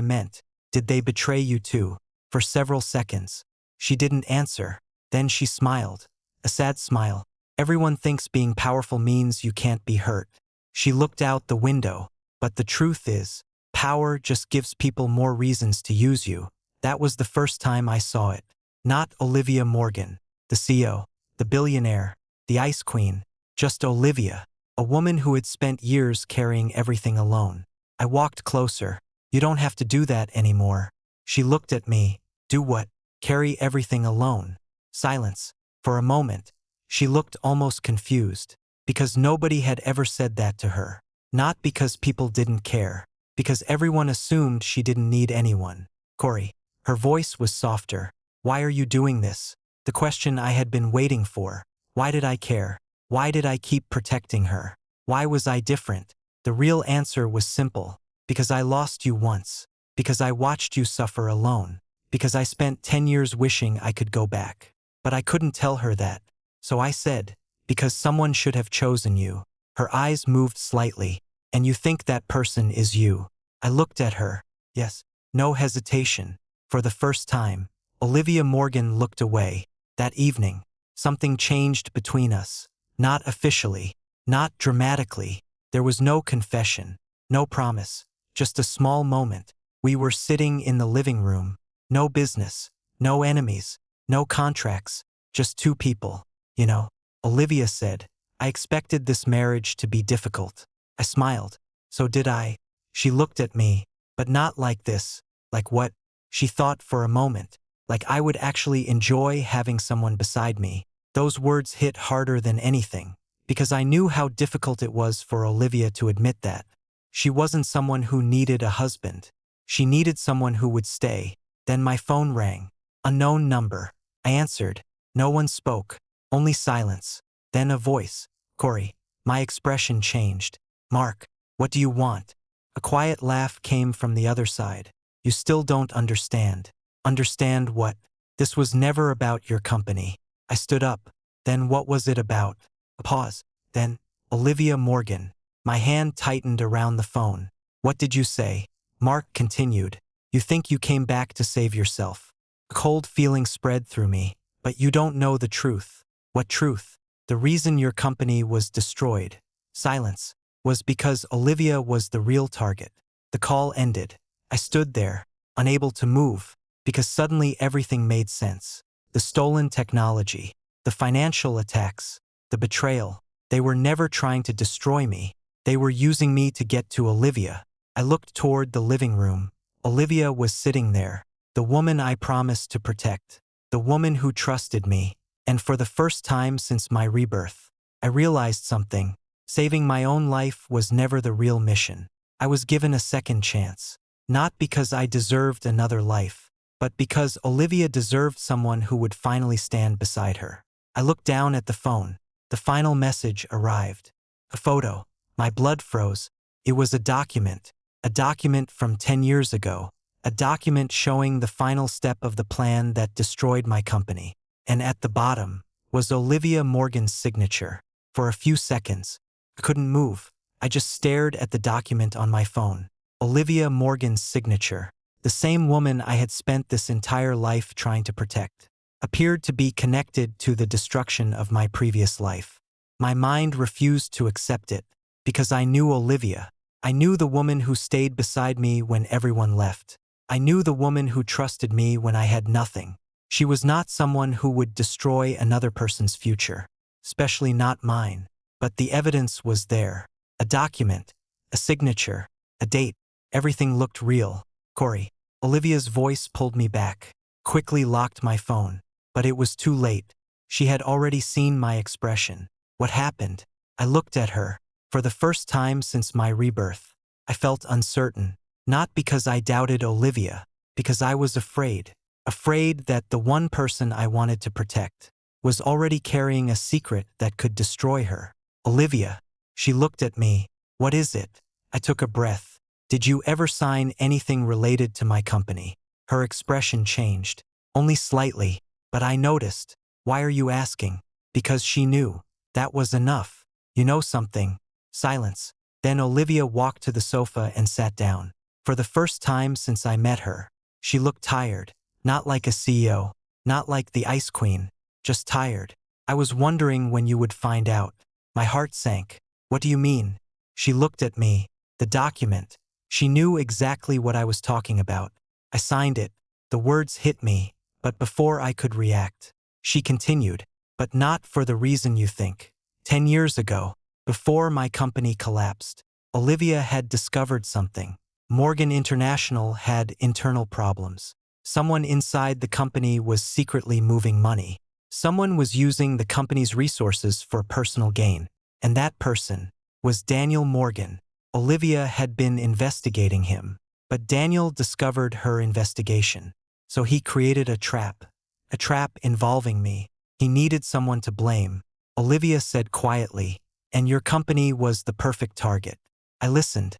meant. Did they betray you too? For several seconds, she didn't answer. Then she smiled. A sad smile. Everyone thinks being powerful means you can't be hurt. She looked out the window. But the truth is, power just gives people more reasons to use you. That was the first time I saw it. Not Olivia Morgan, the CEO, the billionaire, the ice queen. Just Olivia, a woman who had spent years carrying everything alone. I walked closer. You don't have to do that anymore. She looked at me. Do what? Carry everything alone. Silence. For a moment, she looked almost confused, because nobody had ever said that to her. Not because people didn't care, because everyone assumed she didn't need anyone. Corey. Her voice was softer. Why are you doing this? The question I had been waiting for. Why did I care? Why did I keep protecting her? Why was I different? The real answer was simple. Because I lost you once. Because I watched you suffer alone. Because I spent 10 years wishing I could go back. But I couldn't tell her that. So I said, because someone should have chosen you. Her eyes moved slightly. And you think that person is you. I looked at her. Yes. No hesitation. For the first time, Olivia Morgan looked away. That evening, something changed between us. Not officially. Not dramatically. There was no confession. No promise. Just a small moment. We were sitting in the living room. No business. No enemies. No contracts. Just two people. You know, Olivia said, I expected this marriage to be difficult. I smiled. So did I. She looked at me, but not like this. Like what? She thought for a moment. Like I would actually enjoy having someone beside me. Those words hit harder than anything, because I knew how difficult it was for Olivia to admit that. She wasn't someone who needed a husband. She needed someone who would stay. Then my phone rang. Unknown number. I answered. No one spoke. Only silence. Then a voice. Corey. My expression changed. Mark, what do you want? A quiet laugh came from the other side. You still don't understand. Understand what? This was never about your company. I stood up. Then what was it about? A pause. Then, Olivia Morgan. My hand tightened around the phone. What did you say? Mark continued. You think you came back to save yourself. A cold feeling spread through me. But you don't know the truth. What truth? The reason your company was destroyed. Silence. Was because Olivia was the real target. The call ended. I stood there, unable to move, because suddenly everything made sense. The stolen technology, the financial attacks, the betrayal. They were never trying to destroy me. They were using me to get to Olivia. I looked toward the living room. Olivia was sitting there, the woman I promised to protect, the woman who trusted me. And for the first time since my rebirth, I realized something. Saving my own life was never the real mission. I was given a second chance. Not because I deserved another life, but because Olivia deserved someone who would finally stand beside her. I looked down at the phone. The final message arrived. A photo. My blood froze. It was a document from 10 years ago, a document showing the final step of the plan that destroyed my company. And at the bottom was Olivia Morgan's signature. For a few seconds, I couldn't move. I just stared at the document on my phone. Olivia Morgan's signature, the same woman I had spent this entire life trying to protect, appeared to be connected to the destruction of my previous life. My mind refused to accept it, because I knew Olivia. I knew the woman who stayed beside me when everyone left. I knew the woman who trusted me when I had nothing. She was not someone who would destroy another person's future, especially not mine. But the evidence was there. A document, a signature, a date. Everything looked real. Corey. Olivia's voice pulled me back, quickly locked my phone. But it was too late. She had already seen my expression. What happened? I looked at her. For the first time since my rebirth, I felt uncertain. Not because I doubted Olivia, because I was afraid. Afraid that the one person I wanted to protect was already carrying a secret that could destroy her. Olivia. She looked at me. What is it? I took a breath. Did you ever sign anything related to my company? Her expression changed. Only slightly, but I noticed. Why are you asking? Because she knew. That was enough. You know something? Silence. Then Olivia walked to the sofa and sat down. For the first time since I met her, she looked tired. Not like a CEO. Not like the Ice Queen. Just tired. I was wondering when you would find out. My heart sank. What do you mean? She looked at me. The document. She knew exactly what I was talking about. I signed it. The words hit me, but before I could react, she continued. But not for the reason you think. 10 years ago, before my company collapsed, Olivia had discovered something. Morgan International had internal problems. Someone inside the company was secretly moving money. Someone was using the company's resources for personal gain. And that person was Daniel Morgan. Olivia had been investigating him, but Daniel discovered her investigation. So he created a trap involving me. He needed someone to blame. Olivia said quietly, and your company was the perfect target. I listened.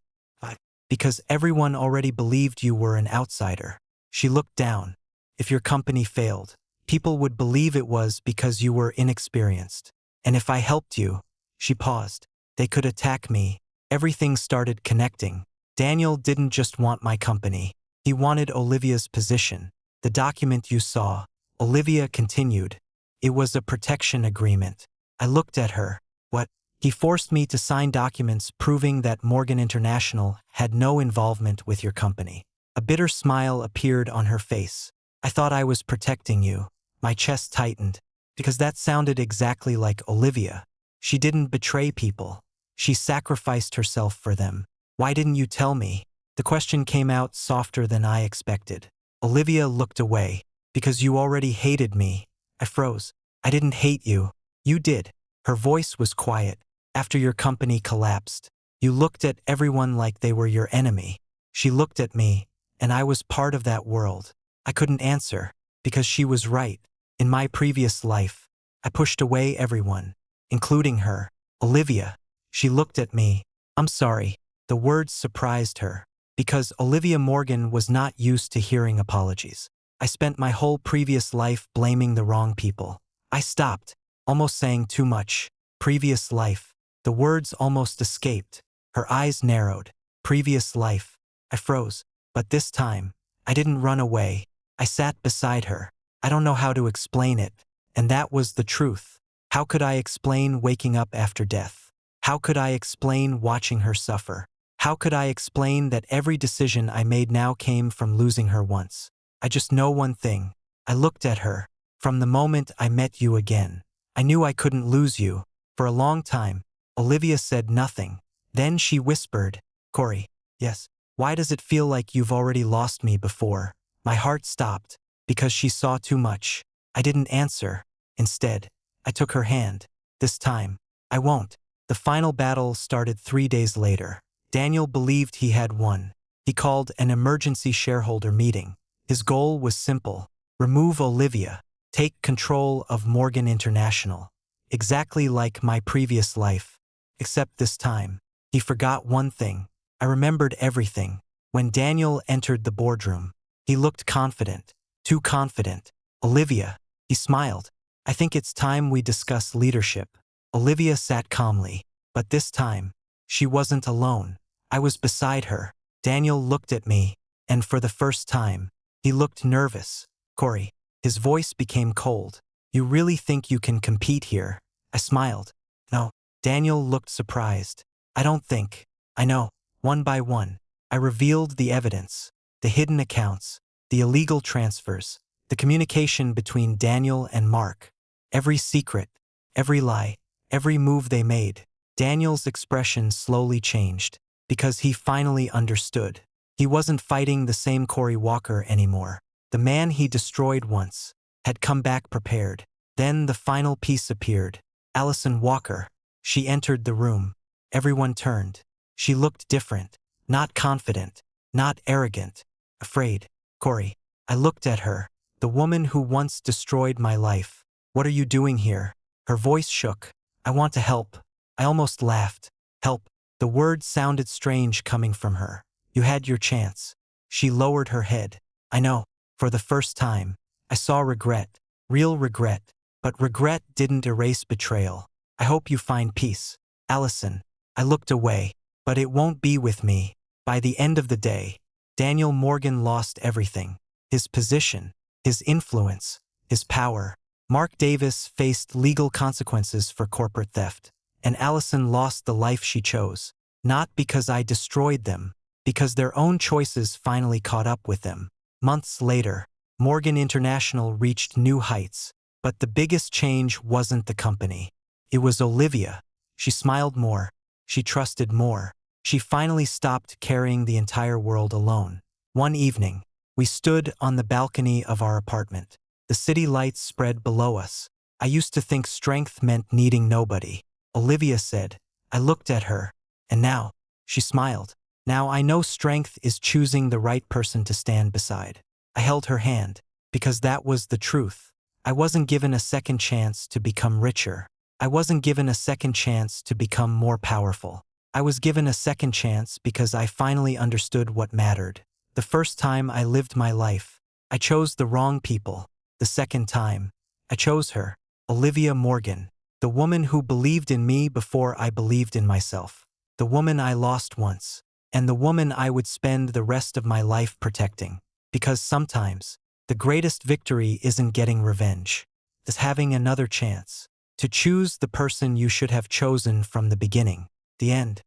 Because everyone already believed you were an outsider. She looked down. If your company failed, people would believe it was because you were inexperienced. And if I helped you, she paused, they could attack me. Everything started connecting. Daniel didn't just want my company. He wanted Olivia's position. The document you saw, Olivia continued. It was a protection agreement. I looked at her. What? He forced me to sign documents proving that Morgan International had no involvement with your company. A bitter smile appeared on her face. I thought I was protecting you. My chest tightened, because that sounded exactly like Olivia. She didn't betray people. She sacrificed herself for them. Why didn't you tell me? The question came out softer than I expected. Olivia looked away. Because you already hated me. I froze. I didn't hate you. You did. Her voice was quiet. After your company collapsed, you looked at everyone like they were your enemy. She looked at me, and I was part of that world. I couldn't answer, because she was right. In my previous life, I pushed away everyone, including her. Olivia. She looked at me. I'm sorry. The words surprised her, because Olivia Morgan was not used to hearing apologies. I spent my whole previous life blaming the wrong people. I stopped, almost saying too much. Previous life. The words almost escaped. Her eyes narrowed. Previous life. I froze. But this time, I didn't run away. I sat beside her. I don't know how to explain it. And that was the truth. How could I explain waking up after death? How could I explain watching her suffer? How could I explain that every decision I made now came from losing her once? I just know one thing. I looked at her. From the moment I met you again, I knew I couldn't lose you. For a long time, Olivia said nothing. Then she whispered, Corey, yes, why does it feel like you've already lost me before? My heart stopped, because she saw too much. I didn't answer. Instead, I took her hand. This time, I won't. The final battle started 3 days later. Daniel believed he had won. He called an emergency shareholder meeting. His goal was simple: remove Olivia, take control of Morgan International. Exactly like my previous life. Except this time, he forgot one thing. I remembered everything. When Daniel entered the boardroom, he looked confident. Too confident. Olivia, he smiled. I think it's time we discuss leadership. Olivia sat calmly. But this time, she wasn't alone. I was beside her. Daniel looked at me, and for the first time, he looked nervous. Corey. His voice became cold. You really think you can compete here? I smiled. No. Daniel looked surprised. I don't think. I know. One by one, I revealed the evidence, the hidden accounts, the illegal transfers, the communication between Daniel and Mark. Every secret, every lie, every move they made. Daniel's expression slowly changed, because he finally understood. He wasn't fighting the same Corey Walker anymore. The man he destroyed once had come back prepared. Then the final piece appeared. Allison Walker. She entered the room. Everyone turned. She looked different. Not confident. Not arrogant. Afraid. Corey. I looked at her. The woman who once destroyed my life. What are you doing here? Her voice shook. I want to help. I almost laughed. Help. The word sounded strange coming from her. You had your chance. She lowered her head. I know. For the first time, I saw regret. Real regret. But regret didn't erase betrayal. I hope you find peace. Allison. I looked away. But it won't be with me. By the end of the day, Daniel Morgan lost everything. His position, his influence, his power. Mark Davis faced legal consequences for corporate theft. And Allison lost the life she chose. Not because I destroyed them, because their own choices finally caught up with them. Months later, Morgan International reached new heights. But the biggest change wasn't the company. It was Olivia. She smiled more. She trusted more. She finally stopped carrying the entire world alone. One evening, we stood on the balcony of our apartment. The city lights spread below us. I used to think strength meant needing nobody. Olivia said. I looked at her. And now, she smiled. Now I know strength is choosing the right person to stand beside. I held her hand, because that was the truth. I wasn't given a second chance to become richer. I wasn't given a second chance to become more powerful. I was given a second chance because I finally understood what mattered. The first time I lived my life, I chose the wrong people. The second time, I chose her, Olivia Morgan, the woman who believed in me before I believed in myself, the woman I lost once, and the woman I would spend the rest of my life protecting. Because sometimes, the greatest victory isn't getting revenge. It's having another chance to choose the person you should have chosen from the beginning. The end.